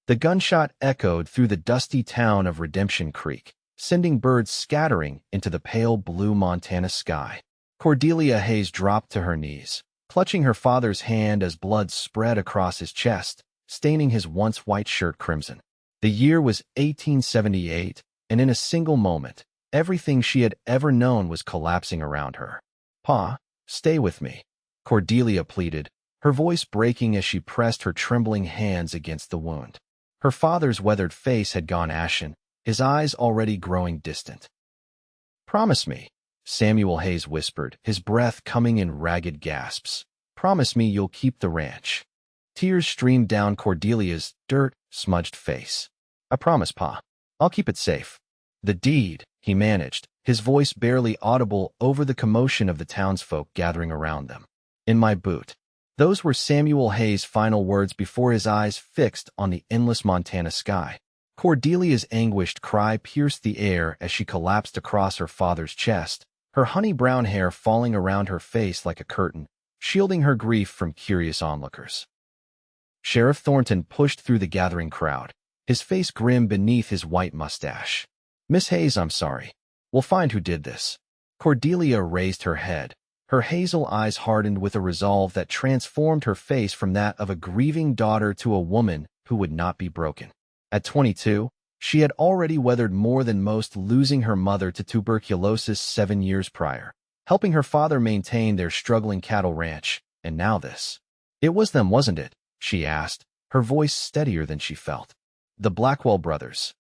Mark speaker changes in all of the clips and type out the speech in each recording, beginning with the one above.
Speaker 1: The gunshot echoed through the dusty town of Redemption Creek, sending birds scattering into the pale blue Montana sky. Cordelia Hayes dropped to her knees, clutching her father's hand as blood spread across his chest, staining his once white shirt crimson. The year was 1878, and in a single moment, everything she had ever known was collapsing around her. "Pa, stay with me," Cordelia pleaded, her voice breaking as she pressed her trembling hands against the wound. Her father's weathered face had gone ashen, his eyes already growing distant. "Promise me," Samuel Hayes whispered, his breath coming in ragged gasps. "Promise me you'll keep the ranch." Tears streamed down Cordelia's dirt-smudged face. "I promise, Pa. I'll keep it safe." "The deed," he managed, his voice barely audible over the commotion of the townsfolk gathering around them. "In my boot." Those were Samuel Hayes' final words before his eyes fixed on the endless Montana sky. Cordelia's anguished cry pierced the air as she collapsed across her father's chest, her honey-brown hair falling around her face like a curtain, shielding her grief from curious onlookers. Sheriff Thornton pushed through the gathering crowd, his face grim beneath his white mustache. "Miss Hayes, I'm sorry. We'll find who did this." Cordelia raised her head. Her hazel eyes hardened with a resolve that transformed her face from that of a grieving daughter to a woman who would not be broken. At 22, she had already weathered more than most, losing her mother to tuberculosis 7 years prior, helping her father maintain their struggling cattle ranch, and now this. "It was them, wasn't it?" she asked, her voice steadier than she felt. "The Blackwell brothers."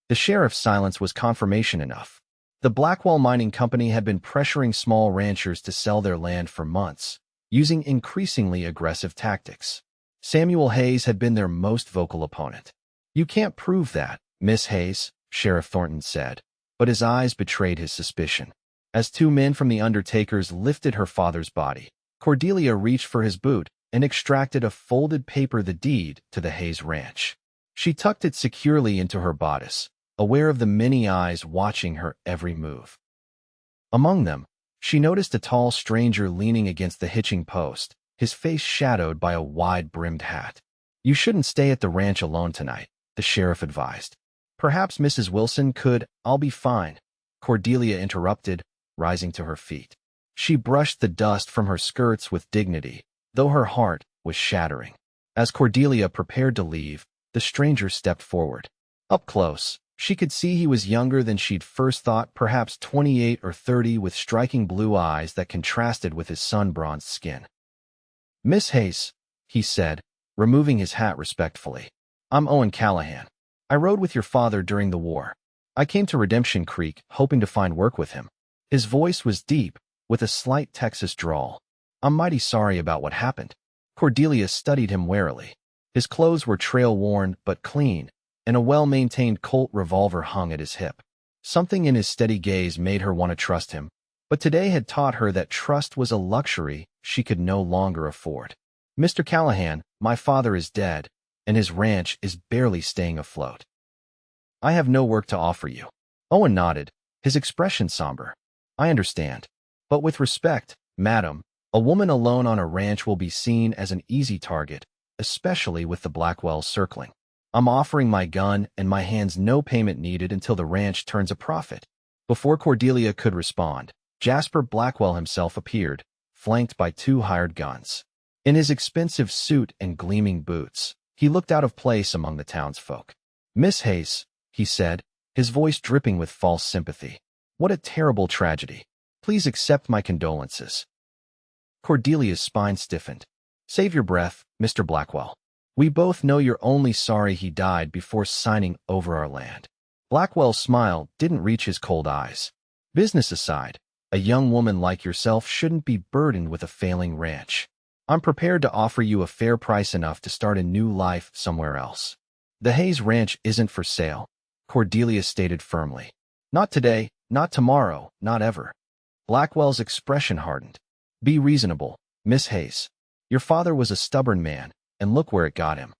Speaker 1: The sheriff's silence was confirmation enough. The Blackwell Mining Company had been pressuring small ranchers to sell their land for months, using increasingly aggressive tactics. Samuel Hayes had been their most vocal opponent. "You can't prove that, Miss Hayes," Sheriff Thornton said, but his eyes betrayed his suspicion. As two men from the Undertakers lifted her father's body, Cordelia reached for his boot and extracted a folded paper, the deed to the Hayes Ranch. She tucked it securely into her bodice, aware of the many eyes watching her every move. Among them, she noticed a tall stranger leaning against the hitching post, his face shadowed by a wide-brimmed hat. "You shouldn't stay at the ranch alone tonight," the sheriff advised. "Perhaps Mrs. Wilson could—" "I'll be fine," Cordelia interrupted, rising to her feet. She brushed the dust from her skirts with dignity, though her heart was shattering. As Cordelia prepared to leave, the stranger stepped forward. Up close, she could see he was younger than she'd first thought, perhaps 28 or 30, with striking blue eyes that contrasted with his sun-bronzed skin. "Miss Hayes," he said, removing his hat respectfully. "I'm Owen Callahan. I rode with your father during the war. I came to Redemption Creek, hoping to find work with him." His voice was deep, with a slight Texas drawl. "I'm mighty sorry about what happened." Cordelia studied him warily. His clothes were trail-worn but clean, and a well-maintained Colt revolver hung at his hip. Something in his steady gaze made her want to trust him, but today had taught her that trust was a luxury she could no longer afford. "Mr. Callahan, my father is dead, and his ranch is barely staying afloat. I have no work to offer you." Owen nodded, his expression somber. "I understand. But with respect, madam, a woman alone on a ranch will be seen as an easy target, especially with the Blackwells circling. I'm offering my gun and my hands, no payment needed until the ranch turns a profit." Before Cordelia could respond, Jasper Blackwell himself appeared, flanked by 2 hired guns. In his expensive suit and gleaming boots, he looked out of place among the townsfolk. "Miss Hayes," he said, his voice dripping with false sympathy. "What a terrible tragedy. Please accept my condolences." Cordelia's spine stiffened. "Save your breath, Mr. Blackwell. We both know you're only sorry he died before signing over our land." Blackwell's smile didn't reach his cold eyes. "Business aside, a young woman like yourself shouldn't be burdened with a failing ranch. I'm prepared to offer you a fair price, enough to start a new life somewhere else." "The Hayes Ranch isn't for sale," Cordelia stated firmly. "Not today, not tomorrow, not ever." Blackwell's expression hardened. "Be reasonable, Miss Hayes. Your father was a stubborn man, and look where it got him.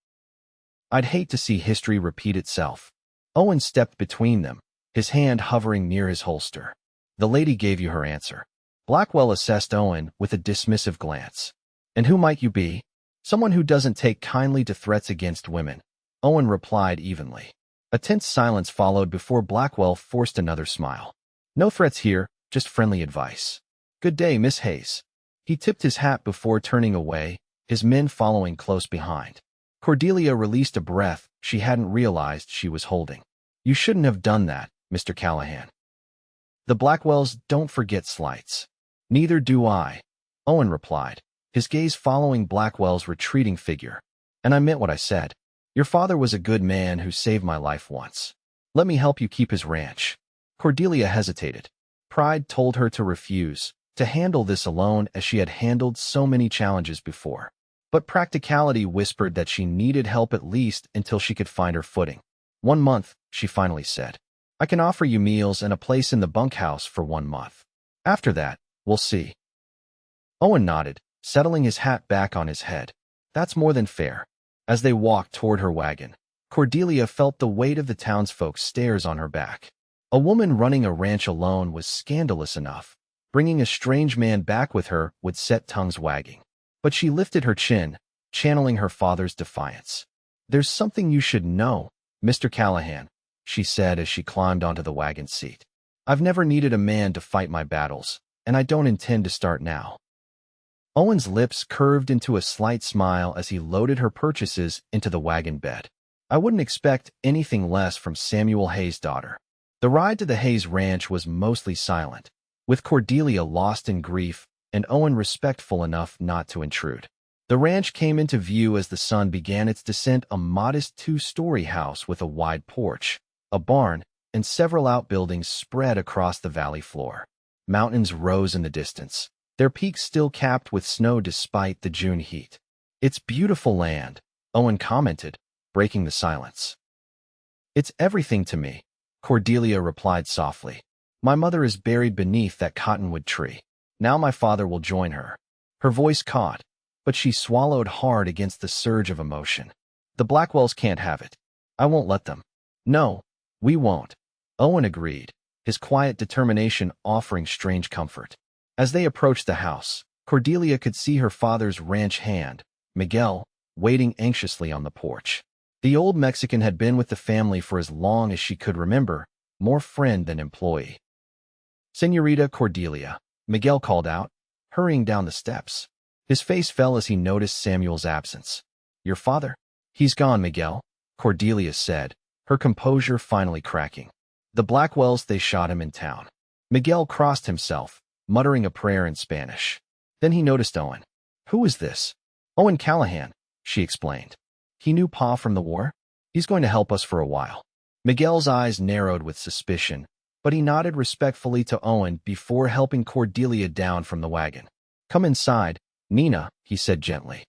Speaker 1: I'd hate to see history repeat itself." Owen stepped between them, his hand hovering near his holster. "The lady gave you her answer." Blackwell assessed Owen with a dismissive glance. "And who might you be?" "Someone who doesn't take kindly to threats against women. Owen replied evenly. A tense silence followed before Blackwell forced another smile. No threats here, just friendly advice. Good day, Miss Hayes. He tipped his hat before turning away, his men following close behind. Cordelia released a breath she hadn't realized she was holding. You shouldn't have done that, Mr. Callahan. The Blackwells don't forget slights. Neither do I, Owen replied, his gaze following Blackwell's retreating figure. And I meant what I said. Your father was a good man who saved my life once. Let me help you keep his ranch. Cordelia hesitated. Pride told her to refuse, to handle this alone as she had handled so many challenges before. But practicality whispered that she needed help at least until she could find her footing. 1 month, she finally said. I can offer you meals and a place in the bunkhouse for 1 month. After that, we'll see. Owen nodded, settling his hat back on his head. That's more than fair. As they walked toward her wagon, Cordelia felt the weight of the townsfolk's stares on her back. A woman running a ranch alone was scandalous enough. Bringing a strange man back with her would set tongues wagging. But she lifted her chin, channeling her father's defiance. There's something you should know, Mr. Callahan, she said as she climbed onto the wagon seat. I've never needed a man to fight my battles, and I don't intend to start now. Owen's lips curved into a slight smile as he loaded her purchases into the wagon bed. I wouldn't expect anything less from Samuel Hayes' daughter. The ride to the Hayes ranch was mostly silent, with Cordelia lost in grief and Owen respectful enough not to intrude. The ranch came into view as the sun began its descent, a modest 2-story house with a wide porch, a barn, and several outbuildings spread across the valley floor. Mountains rose in the distance, their peaks still capped with snow despite the June heat. It's beautiful land, Owen commented, breaking the silence. It's everything to me, Cordelia replied softly. My mother is buried beneath that cottonwood tree. Now my father will join her. Her voice caught, but she swallowed hard against the surge of emotion. The Blackwells can't have it. I won't let them. No, we won't. Owen agreed, his quiet determination offering strange comfort. As they approached the house, Cordelia could see her father's ranch hand, Miguel, waiting anxiously on the porch. The old Mexican had been with the family for as long as she could remember, more friend than employee. Señorita Cordelia, Miguel called out, hurrying down the steps. His face fell as he noticed Samuel's absence. Your father? He's gone, Miguel, Cordelia said, her composure finally cracking. The Blackwells, they shot him in town. Miguel crossed himself, muttering a prayer in Spanish. Then he noticed Owen. Who is this? Owen Callahan, she explained. He knew Pa from the war? He's going to help us for a while. Miguel's eyes narrowed with suspicion, but he nodded respectfully to Owen before helping Cordelia down from the wagon. Come inside, Nina, he said gently.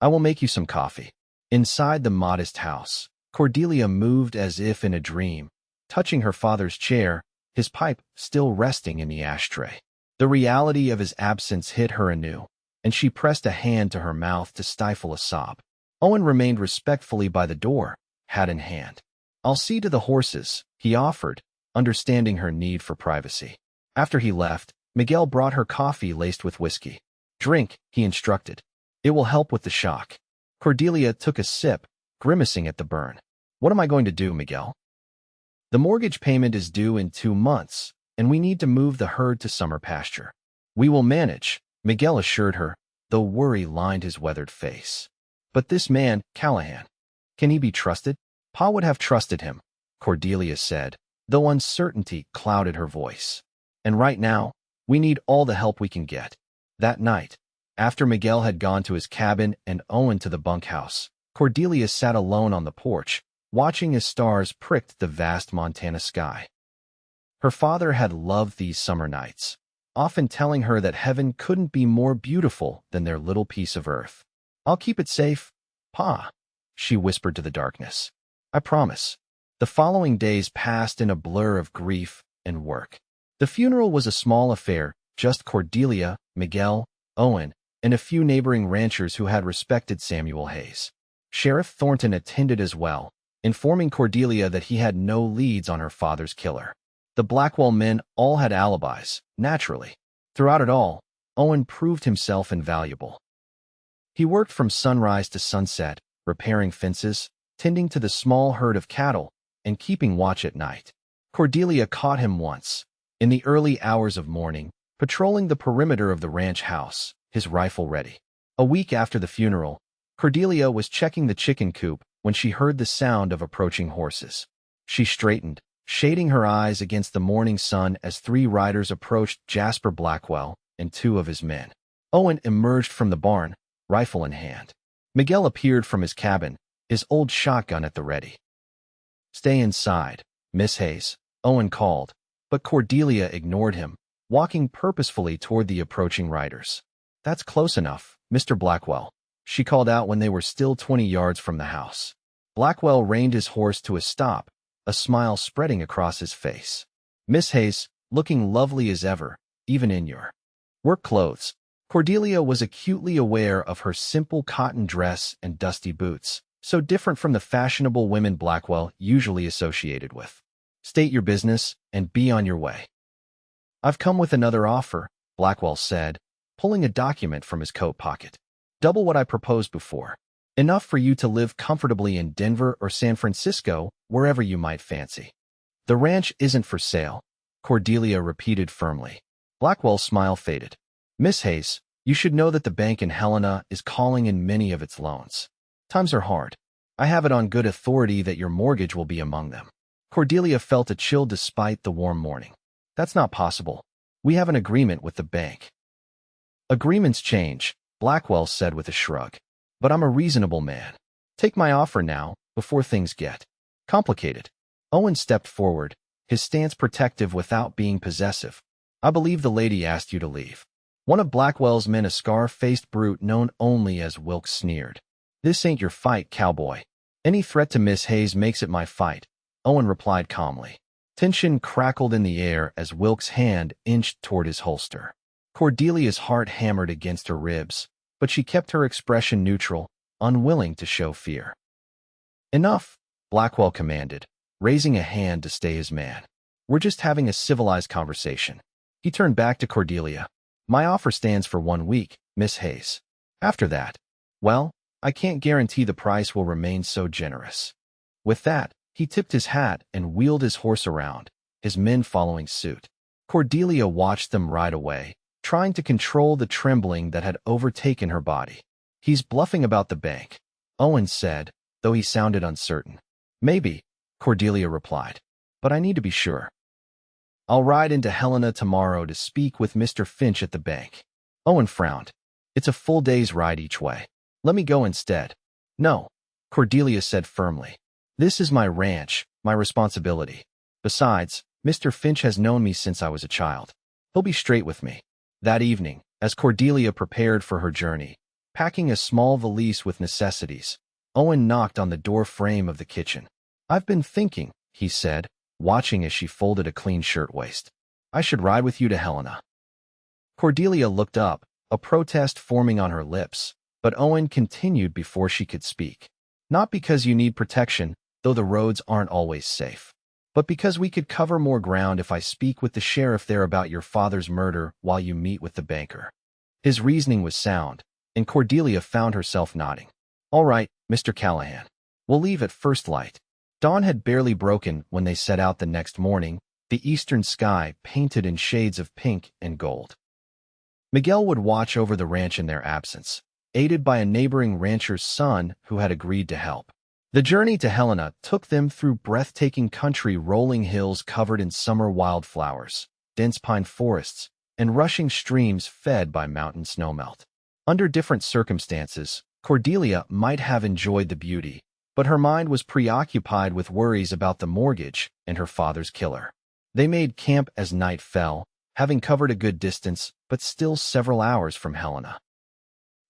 Speaker 1: I will make you some coffee. Inside the modest house, Cordelia moved as if in a dream, touching her father's chair, his pipe still resting in the ashtray. The reality of his absence hit her anew, and she pressed a hand to her mouth to stifle a sob. Owen remained respectfully by the door, hat in hand. I'll see to the horses, he offered, understanding her need for privacy. After he left, Miguel brought her coffee laced with whiskey. Drink, he instructed. It will help with the shock. Cordelia took a sip, grimacing at the burn. What am I going to do, Miguel? The mortgage payment is due in 2 months, and we need to move the herd to summer pasture. We will manage, Miguel assured her, though worry lined his weathered face. But this man, Callahan, can he be trusted? Pa would have trusted him, Cordelia said, though uncertainty clouded her voice. And right now, we need all the help we can get. That night, after Miguel had gone to his cabin and Owen to the bunkhouse, Cordelia sat alone on the porch, watching as stars pricked the vast Montana sky. Her father had loved these summer nights, often telling her that heaven couldn't be more beautiful than their little piece of earth. I'll keep it safe, Pa, she whispered to the darkness. I promise. The following days passed in a blur of grief and work. The funeral was a small affair, just Cordelia, Miguel, Owen, and a few neighboring ranchers who had respected Samuel Hayes. Sheriff Thornton attended as well, informing Cordelia that he had no leads on her father's killer. The Blackwell men all had alibis, naturally. Throughout it all, Owen proved himself invaluable. He worked from sunrise to sunset, repairing fences, tending to the small herd of cattle and keeping watch at night. Cordelia caught him once, in the early hours of morning, patrolling the perimeter of the ranch house, his rifle ready. A week after the funeral, Cordelia was checking the chicken coop when she heard the sound of approaching horses. She straightened, shading her eyes against the morning sun as 3 riders approached Jasper Blackwell and 2 of his men. Owen emerged from the barn, rifle in hand. Miguel appeared from his cabin, his old shotgun at the ready. "Stay inside, Miss Hayes," Owen called, but Cordelia ignored him, walking purposefully toward the approaching riders. "That's close enough, Mr. Blackwell," she called out when they were still 20 yards from the house. Blackwell reined his horse to a stop, a smile spreading across his face. "Miss Hayes, looking lovely as ever, even in your work clothes." Cordelia was acutely aware of her simple cotton dress and dusty boots, so different from the fashionable women Blackwell usually associated with. "State your business and be on your way." "I've come with another offer," Blackwell said, pulling a document from his coat pocket. "Double what I proposed before. Enough for you to live comfortably in Denver or San Francisco, wherever you might fancy." "The ranch isn't for sale," Cordelia repeated firmly. Blackwell's smile faded. "Miss Hayes, you should know that the bank in Helena is calling in many of its loans. Times are hard. I have it on good authority that your mortgage will be among them." Cordelia felt a chill despite the warm morning. "That's not possible. We have an agreement with the bank." "Agreements change," Blackwell said with a shrug. "But I'm a reasonable man. Take my offer now, before things get complicated." Owen stepped forward, his stance protective without being possessive. "I believe the lady asked you to leave." One of Blackwell's men, a scar-faced brute known only as Wilkes, sneered. "This ain't your fight, cowboy." "Any threat to Miss Hayes makes it my fight," Owen replied calmly. Tension crackled in the air as Wilkes' hand inched toward his holster. Cordelia's heart hammered against her ribs, but she kept her expression neutral, unwilling to show fear. "Enough," Blackwell commanded, raising a hand to stay his man. "We're just having a civilized conversation." He turned back to Cordelia. "My offer stands for 1 week, Miss Hayes. After that, well, I can't guarantee the price will remain so generous." With that, he tipped his hat and wheeled his horse around, his men following suit. Cordelia watched them ride away, trying to control the trembling that had overtaken her body. "He's bluffing about the bank," Owen said, though he sounded uncertain. "Maybe," Cordelia replied, "but I need to be sure." "I'll ride into Helena tomorrow to speak with Mr. Finch at the bank." Owen frowned. "It's a full day's ride each way. Let me go instead." "No," Cordelia said firmly. "This is my ranch, my responsibility. Besides, Mr. Finch has known me since I was a child. He'll be straight with me." That evening, as Cordelia prepared for her journey, packing a small valise with necessities, Owen knocked on the door frame of the kitchen. "I've been thinking," he said, watching as she folded a clean shirtwaist. "I should ride with you to Helena." Cordelia looked up, a protest forming on her lips, but Owen continued before she could speak. "Not because you need protection, though the roads aren't always safe, but because we could cover more ground if I speak with the sheriff there about your father's murder while you meet with the banker." His reasoning was sound, and Cordelia found herself nodding. "All right, Mr. Callahan. We'll leave at first light." Dawn had barely broken when they set out the next morning, the eastern sky painted in shades of pink and gold. Miguel would watch over the ranch in their absence, aided by a neighboring rancher's son who had agreed to help. The journey to Helena took them through breathtaking country, rolling hills covered in summer wildflowers, dense pine forests, and rushing streams fed by mountain snowmelt. Under different circumstances, Cordelia might have enjoyed the beauty, but her mind was preoccupied with worries about the mortgage and her father's killer. They made camp as night fell, having covered a good distance, but still several hours from Helena.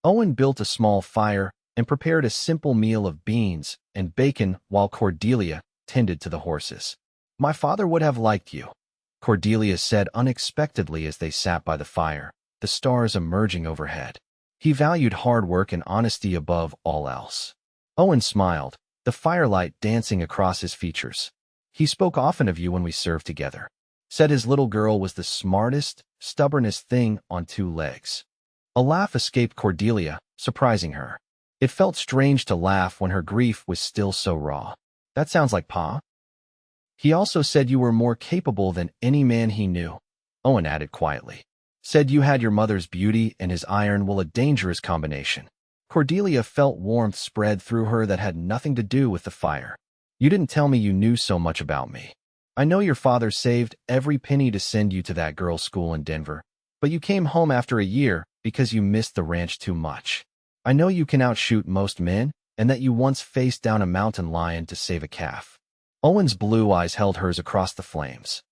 Speaker 1: Owen built a small fire and prepared a simple meal of beans and bacon while Cordelia tended to the horses. "My father would have liked you," Cordelia said unexpectedly as they sat by the fire, the stars emerging overhead. "He valued hard work and honesty above all else." Owen smiled, the firelight dancing across his features. "He spoke often of you when we served together. Said his little girl was the smartest, stubbornest thing on 2 legs. A laugh escaped Cordelia, surprising her. It felt strange to laugh when her grief was still so raw. That sounds like Pa. He also said you were more capable than any man he knew, Owen added quietly. Said you had your mother's beauty and his iron will, a dangerous combination. Cordelia felt warmth spread through her that had nothing to do with the fire. You didn't tell me you knew so much about me. I know your father saved every penny to send you to that girls' school in Denver, but you came home after a year because you missed the ranch too much. I know you can outshoot most men, and that you once faced down a mountain lion to save a calf. Owen's blue eyes held hers across the flames.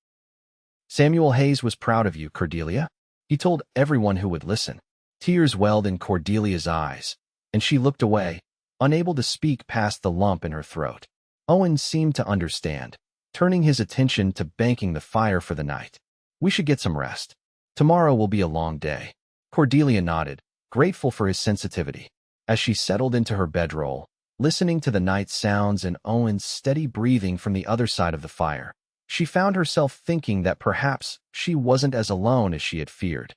Speaker 1: Samuel Hayes was proud of you, Cordelia. He told everyone who would listen. Tears welled in Cordelia's eyes, and she looked away, unable to speak past the lump in her throat. Owen seemed to understand, turning his attention to banking the fire for the night. We should get some rest. Tomorrow will be a long day. Cordelia nodded, grateful for his sensitivity. As she settled into her bedroll, listening to the night sounds and Owen's steady breathing from the other side of the fire, she found herself thinking that perhaps she wasn't as alone as she had feared.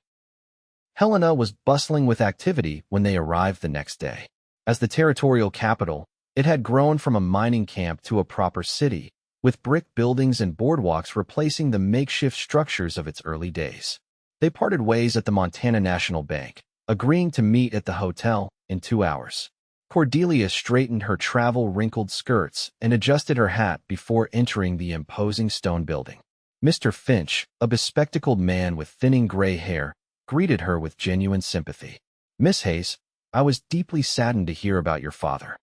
Speaker 1: Helena was bustling with activity when they arrived the next day. As the territorial capital, it had grown from a mining camp to a proper city, with brick buildings and boardwalks replacing the makeshift structures of its early days. They parted ways at the Montana National Bank, agreeing to meet at the hotel in 2 hours. Cordelia straightened her travel-wrinkled skirts and adjusted her hat before entering the imposing stone building. Mr. Finch, a bespectacled man with thinning gray hair, greeted her with genuine sympathy. Miss Hayes, I was deeply saddened to hear about your father.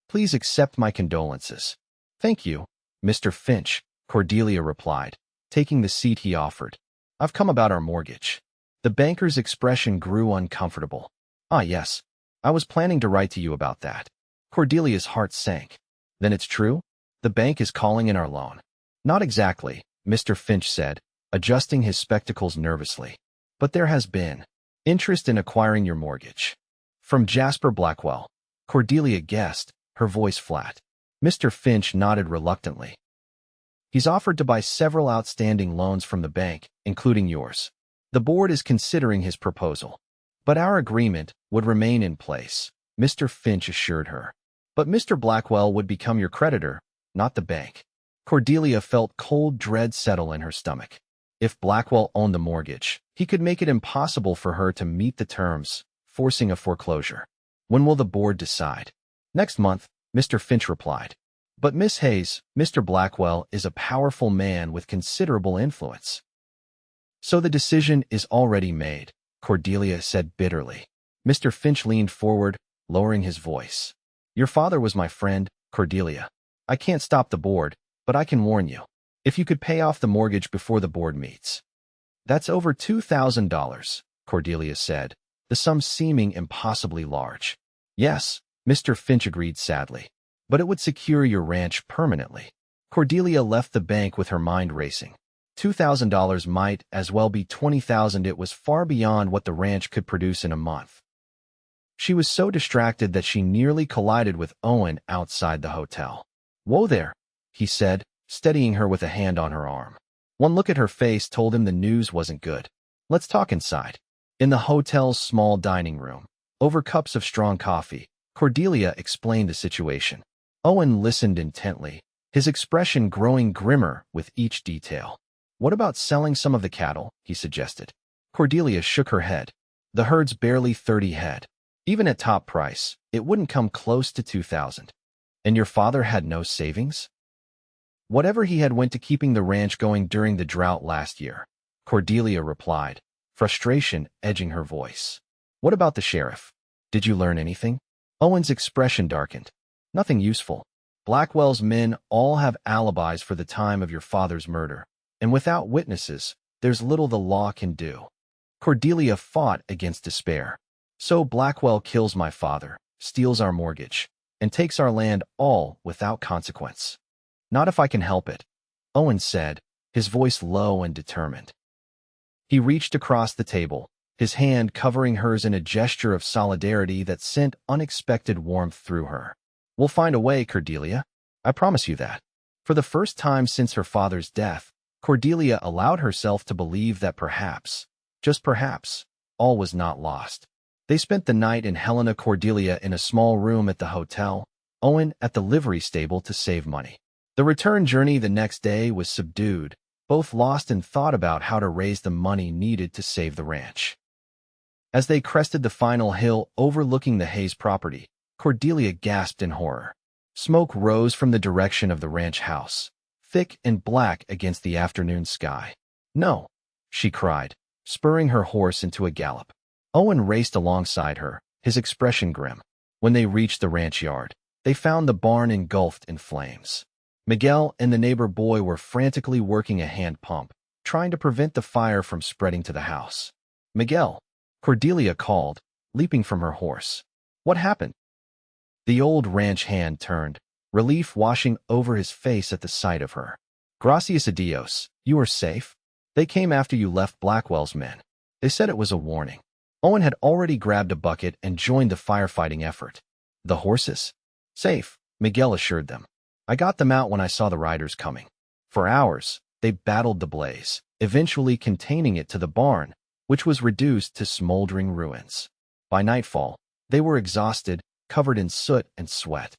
Speaker 1: Please accept my condolences. Thank you, Mr. Finch, Cordelia replied, taking the seat he offered. I've come about our mortgage. The banker's expression grew uncomfortable. Ah, yes. I was planning to write to you about that. Cordelia's heart sank. Then it's true? The bank is calling in our loan. Not exactly, Mr. Finch said, adjusting his spectacles nervously. But there has been interest in acquiring your mortgage. From Jasper Blackwell. Cordelia guessed, her voice flat. Mr. Finch nodded reluctantly. He's offered to buy several outstanding loans from the bank, including yours. The board is considering his proposal. But our agreement would remain in place, Mr. Finch assured her. But Mr. Blackwell would become your creditor, not the bank. Cordelia felt cold dread settle in her stomach. If Blackwell owned the mortgage, he could make it impossible for her to meet the terms, forcing a foreclosure. When will the board decide? Next month, Mr. Finch replied. But Miss Hayes, Mr. Blackwell is a powerful man with considerable influence. So the decision is already made, Cordelia said bitterly. Mr. Finch leaned forward, lowering his voice. Your father was my friend, Cordelia. I can't stop the board, but I can warn you. If you could pay off the mortgage before the board meets. That's over $2,000, Cordelia said, the sum seeming impossibly large. Yes, Mr. Finch agreed sadly. But it would secure your ranch permanently. Cordelia left the bank with her mind racing. $2,000 might as well be $20,000. It was far beyond what the ranch could produce in a month. She was so distracted that she nearly collided with Owen outside the hotel. Whoa there, he said, steadying her with a hand on her arm. One look at her face told him the news wasn't good. Let's talk inside. In the hotel's small dining room, over cups of strong coffee, Cordelia explained the situation. Owen listened intently, his expression growing grimmer with each detail. What about selling some of the cattle, he suggested. Cordelia shook her head. The herd's barely 30 head. Even at top price, it wouldn't come close to 2,000. And your father had no savings? Whatever he had went to keeping the ranch going during the drought last year, Cordelia replied, frustration edging her voice. What about the sheriff? Did you learn anything? Owen's expression darkened. Nothing useful. Blackwell's men all have alibis for the time of your father's murder, and without witnesses, there's little the law can do. Cordelia fought against despair. So Blackwell kills my father, steals our mortgage, and takes our land all without consequence. Not if I can help it, Owen said, his voice low and determined. He reached across the table, his hand covering hers in a gesture of solidarity that sent unexpected warmth through her. We'll find a way, Cordelia. I promise you that. For the first time since her father's death, Cordelia allowed herself to believe that perhaps, just perhaps, all was not lost. They spent the night in Helena, Cordelia in a small room at the hotel, Owen at the livery stable to save money. The return journey the next day was subdued, both lost in thought about how to raise the money needed to save the ranch. As they crested the final hill overlooking the Hayes property, Cordelia gasped in horror. Smoke rose from the direction of the ranch house, thick and black against the afternoon sky. "No!" she cried, spurring her horse into a gallop. Owen raced alongside her, his expression grim. When they reached the ranch yard, they found the barn engulfed in flames. Miguel and the neighbor boy were frantically working a hand pump, trying to prevent the fire from spreading to the house. "Miguel!" Cordelia called, leaping from her horse. "What happened?" The old ranch hand turned, relief washing over his face at the sight of her. "Gracias a Dios, you are safe? They came after you left Blackwell's men. They said it was a warning." Owen had already grabbed a bucket and joined the firefighting effort. "The horses?" "Safe," Miguel assured them. "I got them out when I saw the riders coming." For hours, they battled the blaze, eventually containing it to the barn, which was reduced to smoldering ruins. By nightfall, they were exhausted, covered in soot and sweat.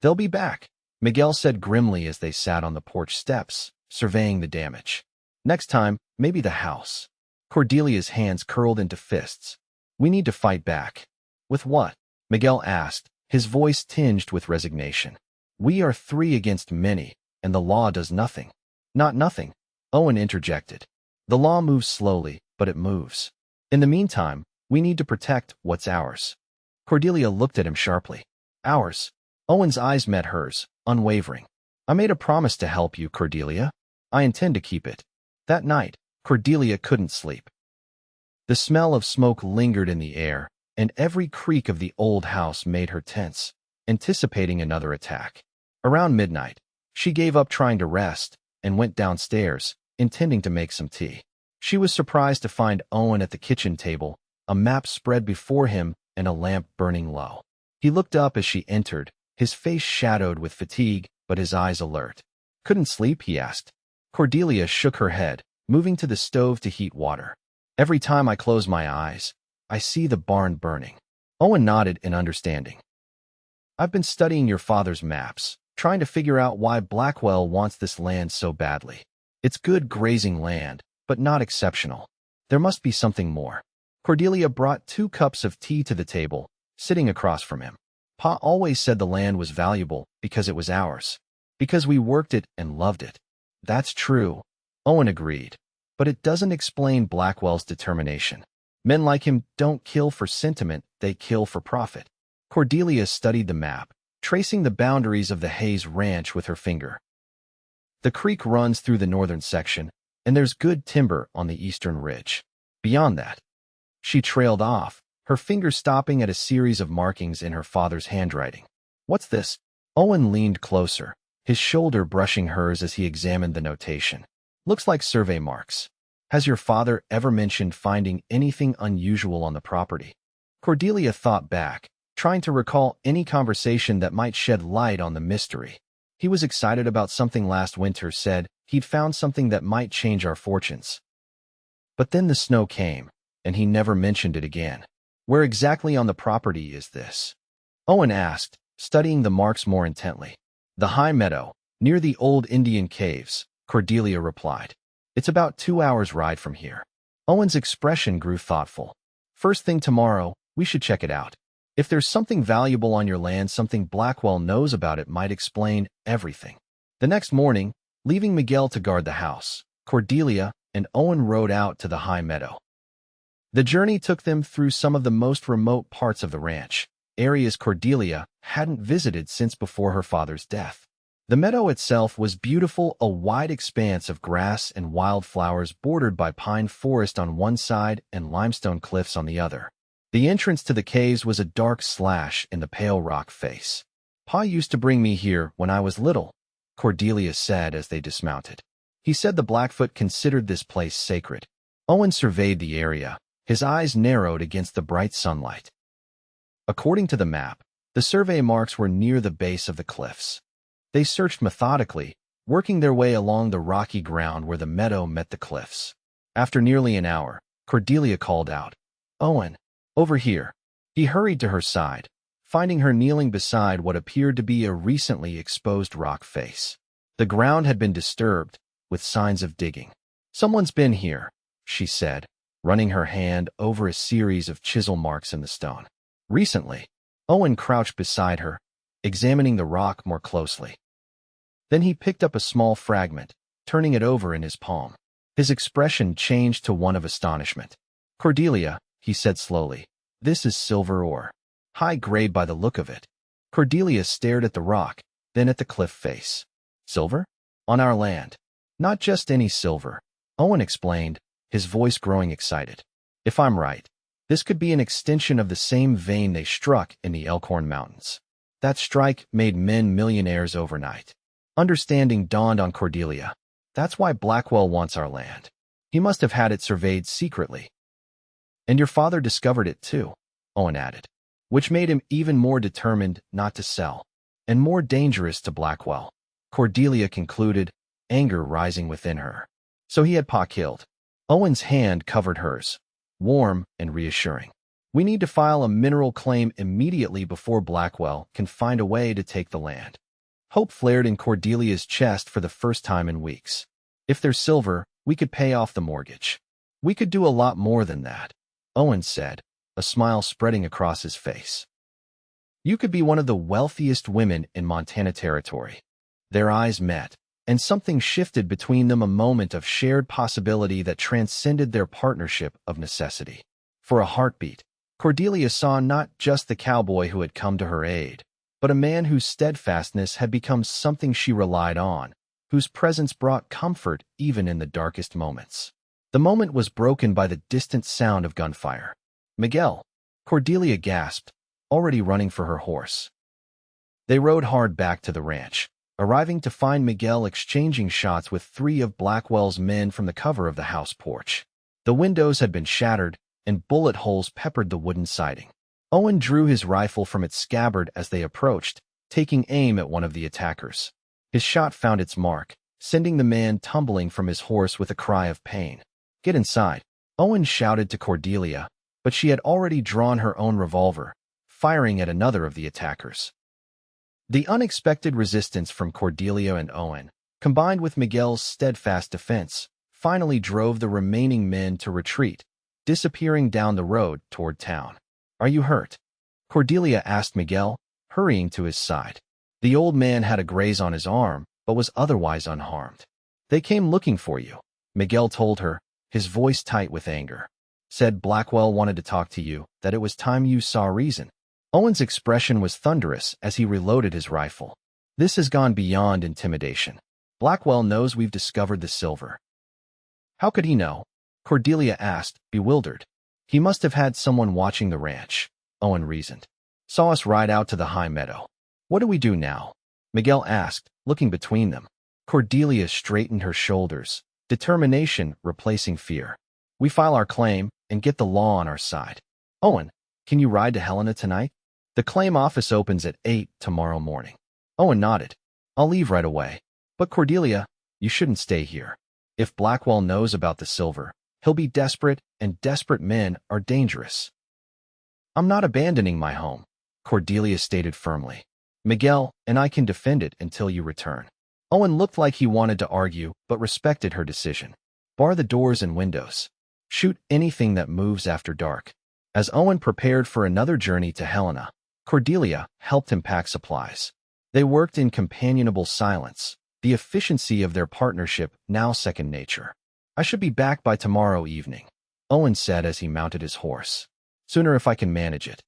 Speaker 1: "They'll be back," Miguel said grimly as they sat on the porch steps, surveying the damage. "Next time, maybe the house." Cordelia's hands curled into fists. "We need to fight back." "With what?" Miguel asked, his voice tinged with resignation. "We are 3 against many, and the law does nothing." "Not nothing," Owen interjected. "The law moves slowly, but it moves. In the meantime, we need to protect what's ours." Cordelia looked at him sharply. "Ours?" Owen's eyes met hers, unwavering. "I made a promise to help you, Cordelia. I intend to keep it." That night, Cordelia couldn't sleep. The smell of smoke lingered in the air, and every creak of the old house made her tense, anticipating another attack. Around midnight, she gave up trying to rest and went downstairs, intending to make some tea. She was surprised to find Owen at the kitchen table, a map spread before him and a lamp burning low. He looked up as she entered, his face shadowed with fatigue, but his eyes alert. "Couldn't sleep?" he asked. Cordelia shook her head, moving to the stove to heat water. "Every time I close my eyes, I see the barn burning." Owen nodded in understanding. "I've been studying your father's maps, trying to figure out why Blackwell wants this land so badly. It's good grazing land, but not exceptional. There must be something more." Cordelia brought 2 cups of tea to the table, sitting across from him. "Pa always said the land was valuable because it was ours, because we worked it and loved it." "That's true," Owen agreed, "but it doesn't explain Blackwell's determination. Men like him don't kill for sentiment, they kill for profit." Cordelia studied the map, tracing the boundaries of the Hayes Ranch with her finger. "The creek runs through the northern section, and there's good timber on the eastern ridge. Beyond that—" She trailed off, her finger stopping at a series of markings in her father's handwriting. "What's this?" Owen leaned closer, his shoulder brushing hers as he examined the notation. "Looks like survey marks. Has your father ever mentioned finding anything unusual on the property?" Cordelia thought back, trying to recall any conversation that might shed light on the mystery. "He was excited about something last winter, said he'd found something that might change our fortunes. But then the snow came, and he never mentioned it again." "Where exactly on the property is this?" Owen asked, studying the marks more intently. "The high meadow, near the old Indian caves," Cordelia replied. "It's about 2 hours' ride from here." Owen's expression grew thoughtful. "First thing tomorrow, we should check it out. If there's something valuable on your land, something Blackwell knows about, it might explain everything." The next morning, leaving Miguel to guard the house, Cordelia and Owen rode out to the high meadow. The journey took them through some of the most remote parts of the ranch, areas Cordelia hadn't visited since before her father's death. The meadow itself was beautiful, a wide expanse of grass and wildflowers bordered by pine forest on one side and limestone cliffs on the other. The entrance to the caves was a dark slash in the pale rock face. "Pa used to bring me here when I was little," Cordelia said as they dismounted. "He said the Blackfoot considered this place sacred." Owen surveyed the area, his eyes narrowed against the bright sunlight. According to the map, the survey marks were near the base of the cliffs. They searched methodically, working their way along the rocky ground where the meadow met the cliffs. After nearly an hour, Cordelia called out, "Owen, Over here. He hurried to her side, finding her kneeling beside what appeared to be a recently exposed rock face. The ground had been disturbed, with signs of digging. Someone's been here, she said, running her hand over a series of chisel marks in the stone. Recently. Owen crouched beside her, examining the rock more closely. Then he picked up a small fragment, turning it over in his palm. His expression changed to one of astonishment. Cordelia, he said slowly, this is silver ore. High grade by the look of it. Cordelia stared at the rock, then at the cliff face. Silver? On our land. Not just any silver, Owen explained, his voice growing excited. If I'm right, this could be an extension of the same vein they struck in the Elkhorn Mountains. That strike made men millionaires overnight. Understanding dawned on Cordelia. That's why Blackwell wants our land. He must have had it surveyed secretly. And your father discovered it too, Owen added, which made him even more determined not to sell, and more dangerous to Blackwell. Cordelia concluded, anger rising within her. So he had Pa killed. Owen's hand covered hers, warm and reassuring. We need to file a mineral claim immediately before Blackwell can find a way to take the land. Hope flared in Cordelia's chest for the first time in weeks. If there's silver, we could pay off the mortgage. We could do a lot more than that, Owen said, a smile spreading across his face. You could be one of the wealthiest women in Montana Territory. Their eyes met, and something shifted between them, a moment of shared possibility that transcended their partnership of necessity. For a heartbeat, Cordelia saw not just the cowboy who had come to her aid, but a man whose steadfastness had become something she relied on, whose presence brought comfort even in the darkest moments. The moment was broken by the distant sound of gunfire. Miguel, Cordelia gasped, already running for her horse. They rode hard back to the ranch, arriving to find Miguel exchanging shots with 3 of Blackwell's men from the cover of the house porch. The windows had been shattered, and bullet holes peppered the wooden siding. Owen drew his rifle from its scabbard as they approached, taking aim at one of the attackers. His shot found its mark, sending the man tumbling from his horse with a cry of pain. Get inside, Owen shouted to Cordelia, but she had already drawn her own revolver, firing at another of the attackers. The unexpected resistance from Cordelia and Owen, combined with Miguel's steadfast defense, finally drove the remaining men to retreat, disappearing down the road toward town. Are you hurt? Cordelia asked Miguel, hurrying to his side. The old man had a graze on his arm, but was otherwise unharmed. They came looking for you, Miguel told her, his voice tight with anger. Said Blackwell wanted to talk to you, that it was time you saw reason. Owen's expression was thunderous as he reloaded his rifle. This has gone beyond intimidation. Blackwell knows we've discovered the silver. How could he know? Cordelia asked, bewildered. He must have had someone watching the ranch, Owen reasoned. Saw us ride out to the high meadow. What do we do now? Miguel asked, looking between them. Cordelia straightened her shoulders, determination replacing fear. We file our claim and get the law on our side. Owen, can you ride to Helena tonight? The claim office opens at 8 tomorrow morning. Owen nodded. I'll leave right away. But Cordelia, you shouldn't stay here. If Blackwell knows about the silver, he'll be desperate, and desperate men are dangerous. I'm not abandoning my home, Cordelia stated firmly. Miguel and I can defend it until you return. Owen looked like he wanted to argue, but respected her decision. Bar the doors and windows. Shoot anything that moves after dark. As Owen prepared for another journey to Helena, Cordelia helped him pack supplies. They worked in companionable silence, the efficiency of their partnership now second nature. I should be back by tomorrow evening, Owen said as he mounted his horse. Sooner if I can manage it.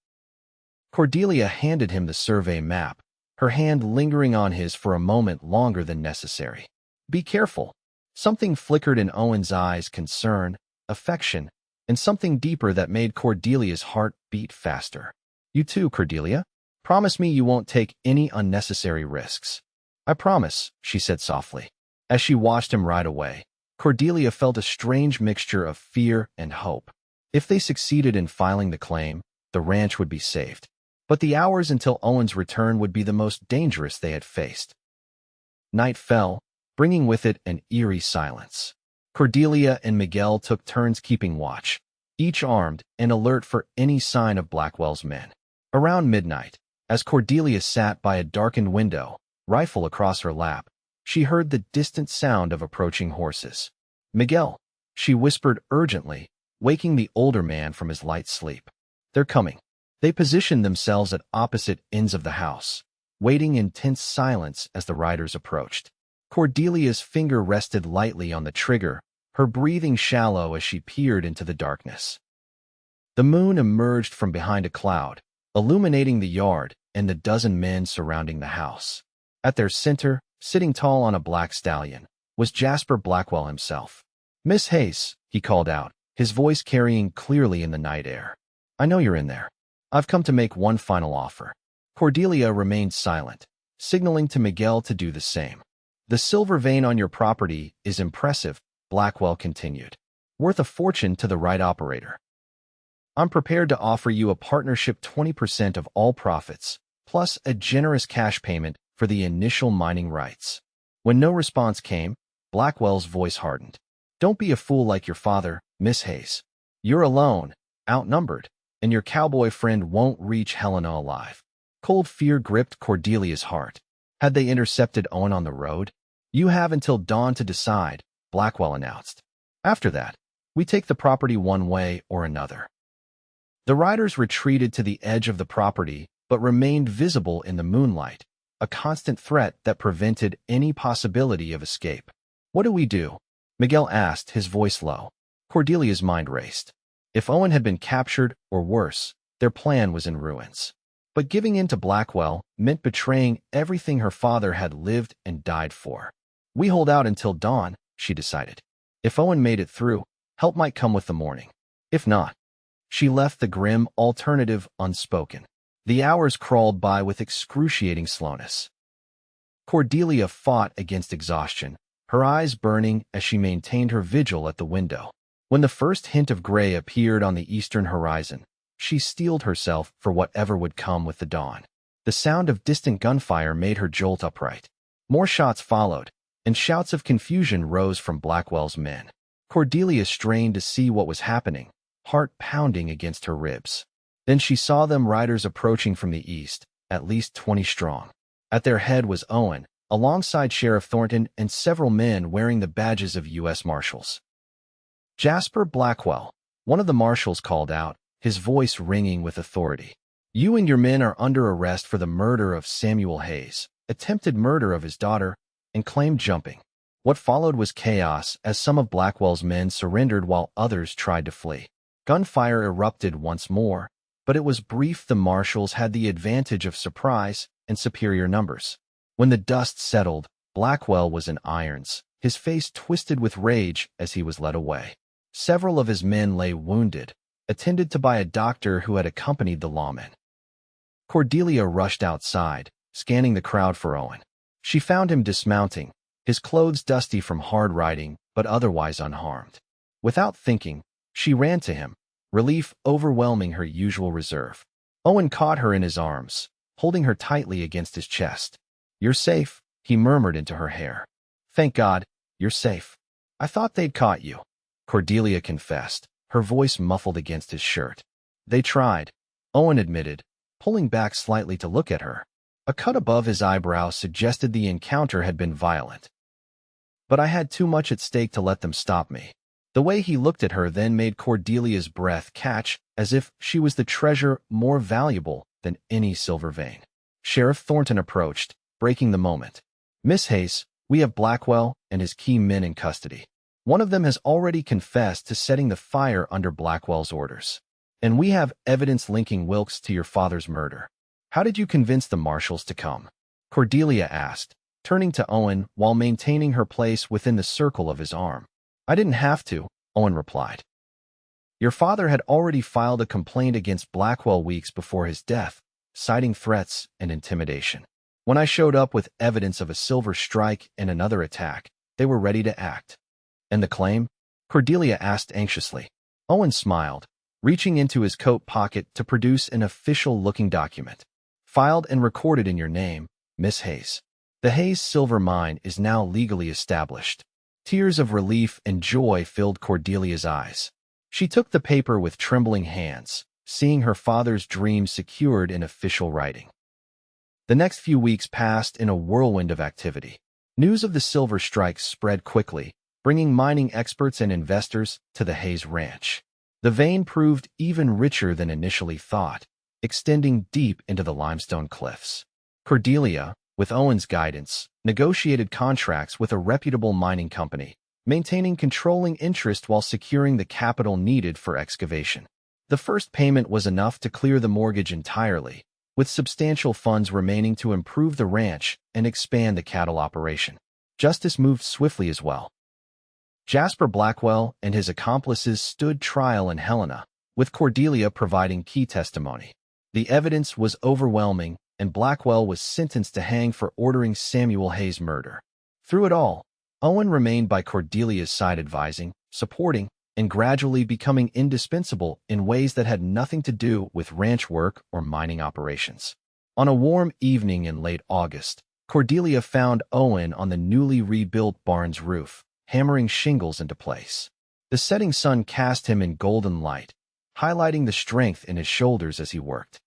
Speaker 1: Cordelia handed him the survey map, her hand lingering on his for a moment longer than necessary. Be careful. Something flickered in Owen's eyes, concern, affection, and something deeper that made Cordelia's heart beat faster. You too, Cordelia. Promise me you won't take any unnecessary risks. I promise, she said softly. As she watched him ride away, Cordelia felt a strange mixture of fear and hope. If they succeeded in filing the claim, the ranch would be saved. But the hours until Owen's return would be the most dangerous they had faced. Night fell, bringing with it an eerie silence. Cordelia and Miguel took turns keeping watch, each armed and alert for any sign of Blackwell's men. Around midnight, as Cordelia sat by a darkened window, rifle across her lap, she heard the distant sound of approaching horses. "Miguel," she whispered urgently, waking the older man from his light sleep. "They're coming." They positioned themselves at opposite ends of the house, waiting in tense silence as the riders approached. Cordelia's finger rested lightly on the trigger, her breathing shallow as she peered into the darkness. The moon emerged from behind a cloud, illuminating the yard and the dozen men surrounding the house. At their center, sitting tall on a black stallion, was Jasper Blackwell himself. "Miss Hayes," he called out, his voice carrying clearly in the night air. "I know you're in there. I've come to make one final offer." Cordelia remained silent, signaling to Miguel to do the same. "The silver vein on your property is impressive," Blackwell continued. "Worth a fortune to the right operator. I'm prepared to offer you a partnership 20% of all profits, plus a generous cash payment for the initial mining rights." When no response came, Blackwell's voice hardened. "Don't be a fool like your father, Miss Hayes. You're alone, outnumbered, and your cowboy friend won't reach Helena alive." Cold fear gripped Cordelia's heart. Had they intercepted Owen on the road? "You have until dawn to decide," Blackwell announced. "After that, we take the property one way or another." The riders retreated to the edge of the property, but remained visible in the moonlight, a constant threat that prevented any possibility of escape. "What do we do?" Miguel asked, his voice low. Cordelia's mind raced. If Owen had been captured, or worse, their plan was in ruins. But giving in to Blackwell meant betraying everything her father had lived and died for. "We hold out until dawn," she decided. If Owen made it through, help might come with the morning. If not, she left the grim alternative unspoken. The hours crawled by with excruciating slowness. Cordelia fought against exhaustion, her eyes burning as she maintained her vigil at the window. When the first hint of gray appeared on the eastern horizon, she steeled herself for whatever would come with the dawn. The sound of distant gunfire made her jolt upright. More shots followed, and shouts of confusion rose from Blackwell's men. Cordelia strained to see what was happening, heart pounding against her ribs. Then she saw them riders approaching from the east, at least 20 strong. At their head was Owen, alongside Sheriff Thornton and several men wearing the badges of U.S. Marshals. "Jasper Blackwell," one of the marshals called out, his voice ringing with authority. "You and your men are under arrest for the murder of Samuel Hayes, attempted murder of his daughter, and claimed jumping." What followed was chaos as some of Blackwell's men surrendered while others tried to flee. Gunfire erupted once more, but it was brief. The marshals had the advantage of surprise and superior numbers. When the dust settled, Blackwell was in irons, his face twisted with rage as he was led away. Several of his men lay wounded, attended to by a doctor who had accompanied the lawman. Cordelia rushed outside, scanning the crowd for Owen. She found him dismounting, his clothes dusty from hard riding, but otherwise unharmed. Without thinking, she ran to him, relief overwhelming her usual reserve. Owen caught her in his arms, holding her tightly against his chest. "You're safe," he murmured into her hair. "Thank God, you're safe. I thought they'd caught you," Cordelia confessed, her voice muffled against his shirt. "They tried," Owen admitted, pulling back slightly to look at her. A cut above his eyebrow suggested the encounter had been violent. "But I had too much at stake to let them stop me." The way he looked at her then made Cordelia's breath catch, as if she was the treasure more valuable than any silver vein. Sheriff Thornton approached, breaking the moment. "Miss Hayes, we have Blackwell and his key men in custody. One of them has already confessed to setting the fire under Blackwell's orders. And we have evidence linking Wilkes to your father's murder." "How did you convince the marshals to come?" Cordelia asked, turning to Owen while maintaining her place within the circle of his arm. "I didn't have to," Owen replied. "Your father had already filed a complaint against Blackwell weeks before his death, citing threats and intimidation. When I showed up with evidence of a silver strike and another attack, they were ready to act." "And the claim?" Cordelia asked anxiously. Owen smiled, reaching into his coat pocket to produce an official-looking document. "Filed and recorded in your name, Miss Hayes. The Hayes silver mine is now legally established." Tears of relief and joy filled Cordelia's eyes. She took the paper with trembling hands, seeing her father's dream secured in official writing. The next few weeks passed in a whirlwind of activity. News of the silver strikes spread quickly, bringing mining experts and investors to the Hayes Ranch. The vein proved even richer than initially thought, extending deep into the limestone cliffs. Cordelia, with Owen's guidance, negotiated contracts with a reputable mining company, maintaining controlling interest while securing the capital needed for excavation. The first payment was enough to clear the mortgage entirely, with substantial funds remaining to improve the ranch and expand the cattle operation. Justice moved swiftly as well. Jasper Blackwell and his accomplices stood trial in Helena, with Cordelia providing key testimony. The evidence was overwhelming, and Blackwell was sentenced to hang for ordering Samuel Hayes' murder. Through it all, Owen remained by Cordelia's side, advising, supporting, and gradually becoming indispensable in ways that had nothing to do with ranch work or mining operations. On a warm evening in late August, Cordelia found Owen on the newly rebuilt barn's roof, hammering shingles into place. The setting sun cast him in golden light, highlighting the strength in his shoulders as he worked.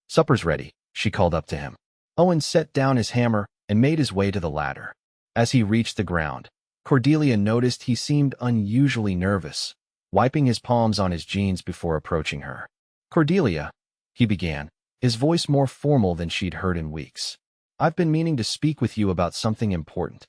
Speaker 1: "Supper's ready," she called up to him. Owen set down his hammer and made his way to the ladder. As he reached the ground, Cordelia noticed he seemed unusually nervous, wiping his palms on his jeans before approaching her. "Cordelia," he began, his voice more formal than she'd heard in weeks. "I've been meaning to speak with you about something important."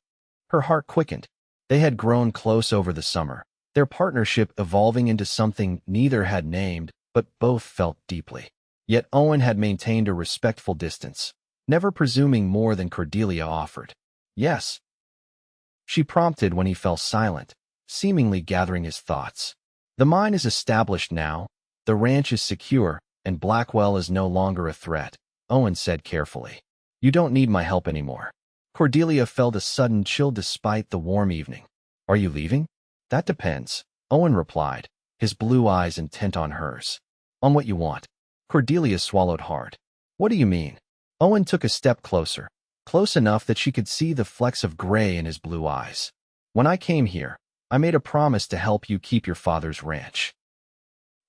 Speaker 1: Her heart quickened. They had grown close over the summer, their partnership evolving into something neither had named, but both felt deeply. Yet Owen had maintained a respectful distance, never presuming more than Cordelia offered. "Yes," she prompted when he fell silent, seemingly gathering his thoughts. "The mine is established now, the ranch is secure, and Blackwell is no longer a threat," Owen said carefully. "You don't need my help anymore." Cordelia felt a sudden chill despite the warm evening. "Are you leaving?" "That depends," Owen replied, his blue eyes intent on hers. "On what you want." Cordelia swallowed hard. "What do you mean?" Owen took a step closer, close enough that she could see the flecks of gray in his blue eyes. "When I came here, I made a promise to help you keep your father's ranch.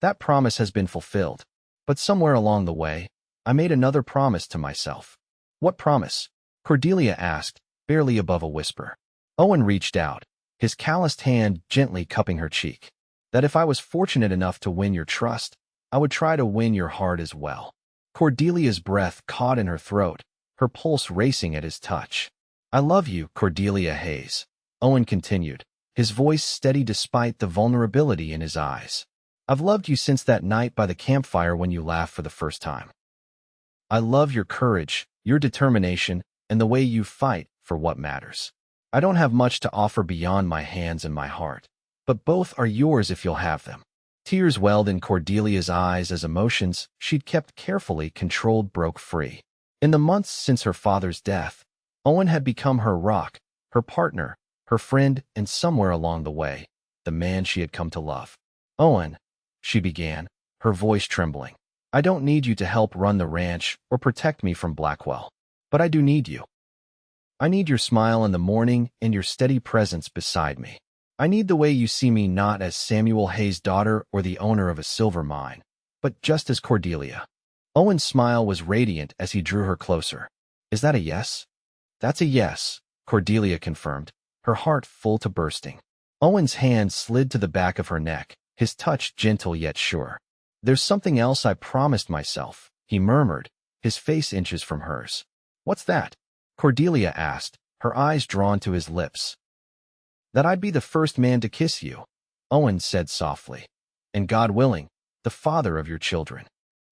Speaker 1: That promise has been fulfilled, but somewhere along the way, I made another promise to myself." "What promise?" Cordelia asked, barely above a whisper. Owen reached out, his calloused hand gently cupping her cheek. "That if I was fortunate enough to win your trust, I would try to win your heart as well." Cordelia's breath caught in her throat, her pulse racing at his touch. "I love you, Cordelia Hayes," Owen continued, his voice steady despite the vulnerability in his eyes. "I've loved you since that night by the campfire when you laughed for the first time. I love your courage, your determination, and the way you fight for what matters. I don't have much to offer beyond my hands and my heart, but both are yours if you'll have them." Tears welled in Cordelia's eyes as emotions she'd kept carefully controlled broke free. In the months since her father's death, Owen had become her rock, her partner, her friend, and somewhere along the way, the man she had come to love. "Owen," she began, her voice trembling, "I don't need you to help run the ranch or protect me from Blackwell. But I do need you. I need your smile in the morning and your steady presence beside me. I need the way you see me not as Samuel Hayes' daughter or the owner of a silver mine, but just as Cordelia." Owen's smile was radiant as he drew her closer. "Is that a yes?" "That's a yes," Cordelia confirmed, her heart full to bursting. Owen's hand slid to the back of her neck, his touch gentle yet sure. "There's something else I promised myself," he murmured, his face inches from hers. "What's that?" Cordelia asked, her eyes drawn to his lips. "That I'd be the first man to kiss you," Owen said softly. "And God willing, the father of your children."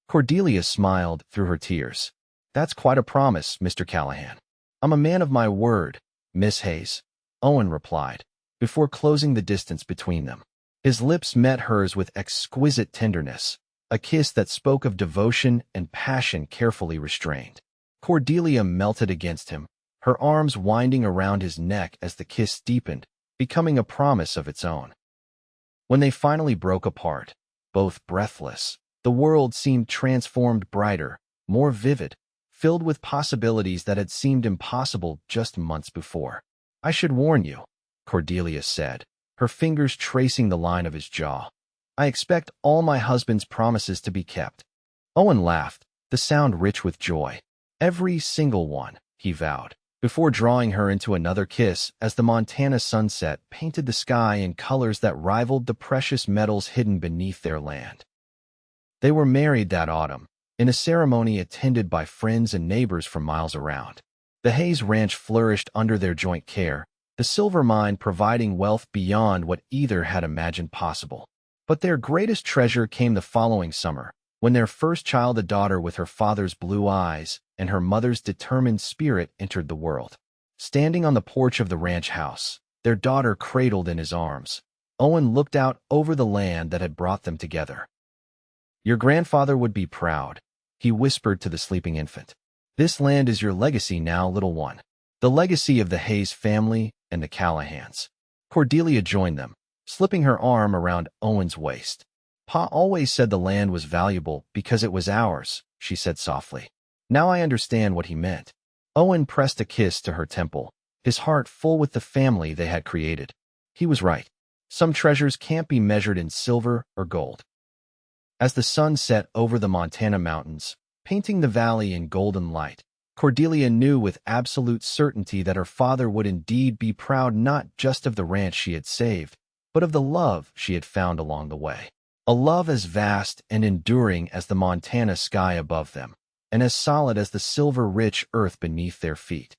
Speaker 1: Cordelia smiled through her tears. "That's quite a promise, Mr. Callahan." "I'm a man of my word, Miss Hayes," Owen replied, before closing the distance between them. His lips met hers with exquisite tenderness, a kiss that spoke of devotion and passion carefully restrained. Cordelia melted against him, her arms winding around his neck as the kiss deepened, becoming a promise of its own. When they finally broke apart, both breathless, the world seemed transformed brighter, more vivid, filled with possibilities that had seemed impossible just months before. "I should warn you," Cordelia said, her fingers tracing the line of his jaw. I expect all my husband's promises to be kept." Owen laughed, the sound rich with joy. "Every single one," he vowed, before drawing her into another kiss as the Montana sunset painted the sky in colors that rivaled the precious metals hidden beneath their land. They were married that autumn, in a ceremony attended by friends and neighbors from miles around. The Hayes Ranch flourished under their joint care, the silver mine providing wealth beyond what either had imagined possible. But their greatest treasure came the following summer, when their first child, a daughter with her father's blue eyes and her mother's determined spirit, entered the world. Standing on the porch of the ranch house, their daughter cradled in his arms, Owen looked out over the land that had brought them together. "Your grandfather would be proud," he whispered to the sleeping infant. "This land is your legacy now, little one." The legacy of the Hayes family and the Callahans. Cordelia joined them, slipping her arm around Owen's waist. "Pa always said the land was valuable because it was ours," she said softly. "Now I understand what he meant." Owen pressed a kiss to her temple, his heart full with the family they had created. He was right. Some treasures can't be measured in silver or gold. As the sun set over the Montana mountains, painting the valley in golden light, Cordelia knew with absolute certainty that her father would indeed be proud not just of the ranch she had saved, but of the love she had found along the way. A love as vast and enduring as the Montana sky above them, and as solid as the silver-rich earth beneath their feet.